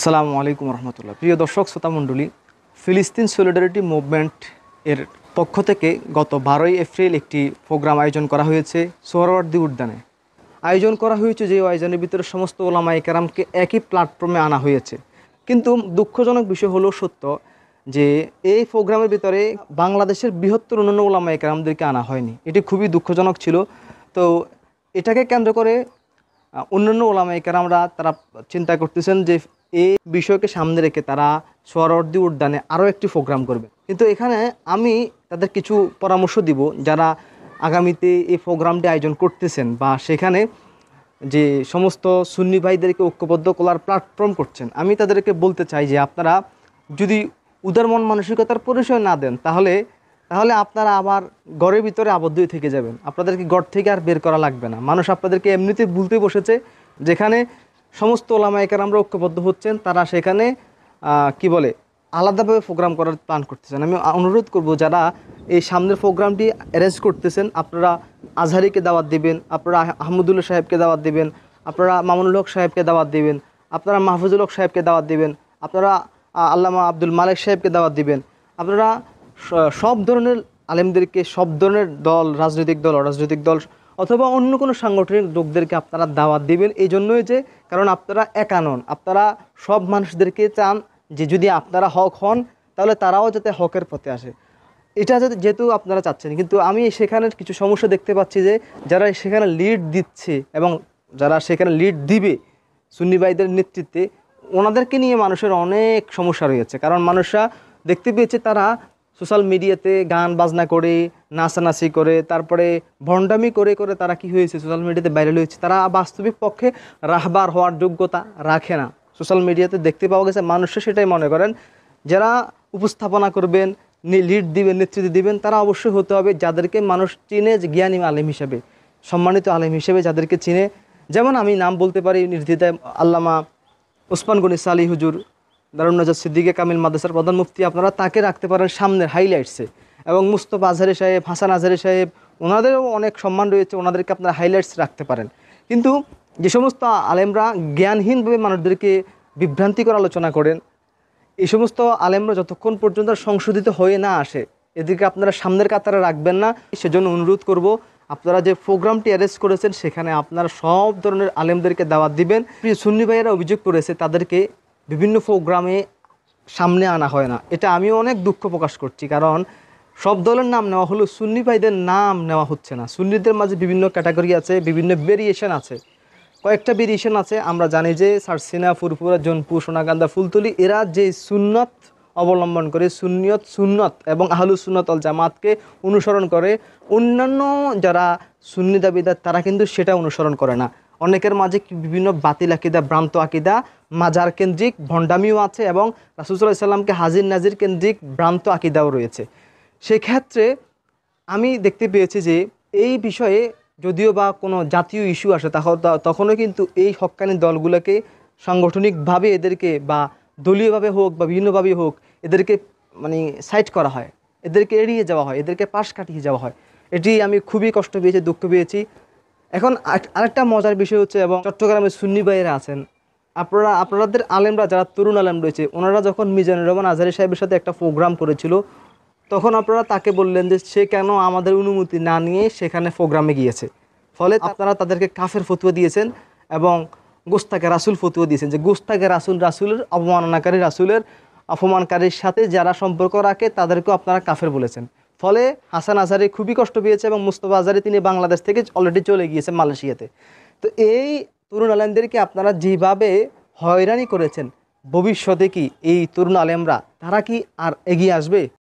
আসসালামু আলাইকুম রহমতুল্লাহ। প্রিয় দর্শক শ্রোতা মণ্ডলী, ফিলিস্তিন সলিডারিটি মুভমেন্ট এর পক্ষ থেকে গত 12ই এপ্রিল একটি প্রোগ্রাম আয়োজন করা হয়েছে সোহরাওয়ার্দী উদ্যানে। আয়োজন করা হয়েছে যে আয়োজনের ভিতরে সমস্ত ওলামায়ে কেরামকে একই প্ল্যাটফর্মে আনা হয়েছে। কিন্তু দুঃখজনক বিষয় হলো সত্য যে এই প্রোগ্রামের ভিতরে বাংলাদেশের বৃহত্তর অন্যান্য ওলামায়ে কেরামদেরকে আনা হয়নি। এটি খুবই দুঃখজনক ছিল। তো এটাকে কেন্দ্র করে অন্যান্য ওলামায়ে কেরামরা তারা চিন্তা করতেছেন যে এই বিষয়কে সামনে রেখে তারা সোহরাওয়ার্দী উদ্যানে আরও একটি প্রোগ্রাম করবে। কিন্তু এখানে আমি তাদের কিছু পরামর্শ দিব যারা আগামীতে এই প্রোগ্রামটি আয়োজন করতেছেন বা সেখানে যে সমস্ত সুন্নি ভাইদেরকে ঐক্যবদ্ধ করার প্ল্যাটফর্ম করছেন। আমি তাদেরকে বলতে চাই যে আপনারা যদি উদার মন মানসিকতার পরিচয় না দেন তাহলে আপনারা আবার ঘরের ভিতরে আবদ্ধ হয়ে থেকে যাবেন। আপনাদেরকে ঘর থেকে আর বের করা লাগবে না। মানুষ আপনাদেরকে এমনিতে ভুলতে বসেছে। যেখানে সমস্ত ওলামায়ে কেরামরা ঐক্যবদ্ধ হচ্ছেন, তারা সেখানে আলাদাভাবে প্রোগ্রাম করার প্ল্যান করতেছেন। আমি অনুরোধ করব যারা এই সামনের প্রোগ্রামটি অ্যারেঞ্জ করতেছেন, আপনারা আজহারিকে দাওয়াত দিবেন, আপনারা আহমদুল্লাহ সাহেবকে দাওয়াত দিবেন, আপনারা মামুনুল হক সাহেবকে দাওয়াত দিবেন, আপনারা মাহফুজুল হক সাহেবকে দাওয়াত দিবেন, আপনারা আল্লামা আব্দুল মালেক সাহেবকে দাওয়াত দিবেন। আপনারা সব ধরনের আলেমদেরকে, সব ধরনের দল, রাজনৈতিক দল, অরাজনৈতিক দল অথবা অন্য কোনো সাংগঠনিক লোকদেরকে আপনারা দাওয়াত দিবেন। এই জন্যই যে কারণ আপনারা একা নন, আপনারা সব মানুষদেরকে চান যে যদি আপনারা হক হন তাহলে তারাও যাতে হকের পথে আসে। এটা যেহেতু আপনারা চাচ্ছেন, কিন্তু আমি সেখানে কিছু সমস্যা দেখতে পাচ্ছি যে যারা সেখানে লিড দিচ্ছে এবং যারা সেখানে লিড দিবে সুন্নি ভাইদের নেতৃত্বে, ওনাদেরকে নিয়ে মানুষের অনেক সমস্যা রয়েছে। কারণ মানুষরা দেখতে পেয়েছে তারা সোশ্যাল মিডিয়াতে গান বাজনা করে, নাচানাচি করে, তারপরে ভণ্ডামি করে করে তারা কি হয়েছে, সোশ্যাল মিডিয়াতে ভাইরাল হয়েছে। তারা বাস্তবিক পক্ষে রাহবার হওয়ার যোগ্যতা রাখে না। সোশ্যাল মিডিয়াতে দেখতে পাওয়া গেছে মানুষরা সেটাই মনে করেন। যারা উপস্থাপনা করবেন, লিড দিবেন, নেতৃত্ব দিবেন, তারা অবশ্যই হতে হবে যাদেরকে মানুষ চিনে, যে জ্ঞানী আলেম হিসেবে, সম্মানিত আলেম হিসেবে যাদেরকে চিনে। যেমন আমি নাম বলতে পারি নির্দ্বিধায়, আল্লামা ওসমান গনি সালি হুজুর, দারুন নাজাত সিদ্দিকে কামিল মাদ্রাসার প্রধান মুফতি, আপনারা তাকে রাখতে পারেন সামনের হাইলাইটসে। এবং মুস্তফা আজহারি সাহেব, হাসান আজহারি সাহেব, ওনাদেরও অনেক সম্মান রয়েছে, ওনাদেরকে আপনারা হাইলাইটস রাখতে পারেন। কিন্তু যে সমস্ত আলেমরা জ্ঞানহীনভাবে মানুষদেরকে বিভ্রান্তিকর আলোচনা করেন, এই সমস্ত আলেমরা যতক্ষণ পর্যন্ত সংশোধিত হয়ে না আসে, এদিকে আপনারা সামনের কাতারে রাখবেন না। সেজন্য অনুরোধ করব, আপনারা যে প্রোগ্রামটি অ্যারেঞ্জ করেছেন সেখানে আপনারা সব ধরনের আলেমদেরকে দাওয়াত দিবেন। সুন্নি ভাইয়েরা অভিযোগ করেছে তাদেরকে বিভিন্ন প্রোগ্রামে সামনে আনা হয় না। এটা আমিও অনেক দুঃখ প্রকাশ করছি, কারণ সব দলের নাম নেওয়া হলো, সুন্নি ভাইদের নাম নেওয়া হচ্ছে না। সুন্নিদের মাঝে বিভিন্ন ক্যাটাগরি আছে, বিভিন্ন ভেরিয়েশন আছে, কয়েকটা ভেরিয়েশন আছে। আমরা জানি যে সারসিনা, ফুরফুরা, জোনপুর, সোনাকান্দা, ফুলতলি, এরা যে সুন্নত অবলম্বন করে, সুন্নত এবং আহলুস সুন্নাত ওয়াল জামাতকে অনুসরণ করে, অন্যান্য যারা সুন্নি দাবিদার তারা কিন্তু সেটা অনুসরণ করে না। অনেকের মাঝে বিভিন্ন বাতিল আকিদা, ভ্রান্ত আকিদা, মাজার কেন্দ্রিক ভণ্ডামিও আছে এবং রাসূল সাল্লাল্লাহু আলাইহি ওয়াসাল্লামকে হাজির নাজির কেন্দ্রিক ভ্রান্ত আকিদাও রয়েছে। সেক্ষেত্রে আমি দেখতে পেয়েছি যে এই বিষয়ে যদিও বা কোনো জাতীয় ইস্যু আসে, তখনও কিন্তু এই হক্কানি দলগুলোকে সাংগঠনিকভাবে এদেরকে বা দলীয়ভাবে হোক বা বিভিন্নভাবে হোক এদেরকে সাইড করা হয়, এদেরকে এড়িয়ে যাওয়া হয়, এদেরকে পাশ কাটিয়ে যাওয়া হয়। এটি আমি খুবই কষ্ট পেয়েছি, দুঃখ পেয়েছি। এখন আরেকটা মজার বিষয় হচ্ছে, এবং চট্টগ্রামের সুন্নি ভাইয়েরা আছেন, আপনাদের আলেমরা যারা তরুণ আলেম রয়েছে, ওনারা যখন মিজানুর রহমান আজহারী সাহেবের সাথে একটা প্রোগ্রাম করেছিল, তখন আপনারা তাকে বললেন যে সে কেন আমাদের অনুমতি না নিয়ে সেখানে প্রোগ্রামে গিয়েছে। ফলে আপনারা তাদেরকে কাফের ফতোয়া দিয়েছেন এবং গোস্তাকে রাসূল ফতোয়া দিয়েছেন যে গোস্তাকে রাসূলের অবমাননাকারী, রাসূলের অপমানকারীর সাথে যারা সম্পর্ক রাখে তাদেরকেও আপনারা কাফের বলেছেন। ফলে হাসান আজহারী খুবই কষ্ট পেয়েছে এবং মুস্তফা আজহারী তিনি বাংলাদেশ থেকে অলরেডি চলে গিয়েছেন মালয়েশিয়াতে। তো এই তরুণ আলেমদেরকে আপনারা যেভাবে হয়রানি করেছেন, ভবিষ্যতে কি এই তরুণ আলেমরা তারা কি আর এগিয়ে আসবে?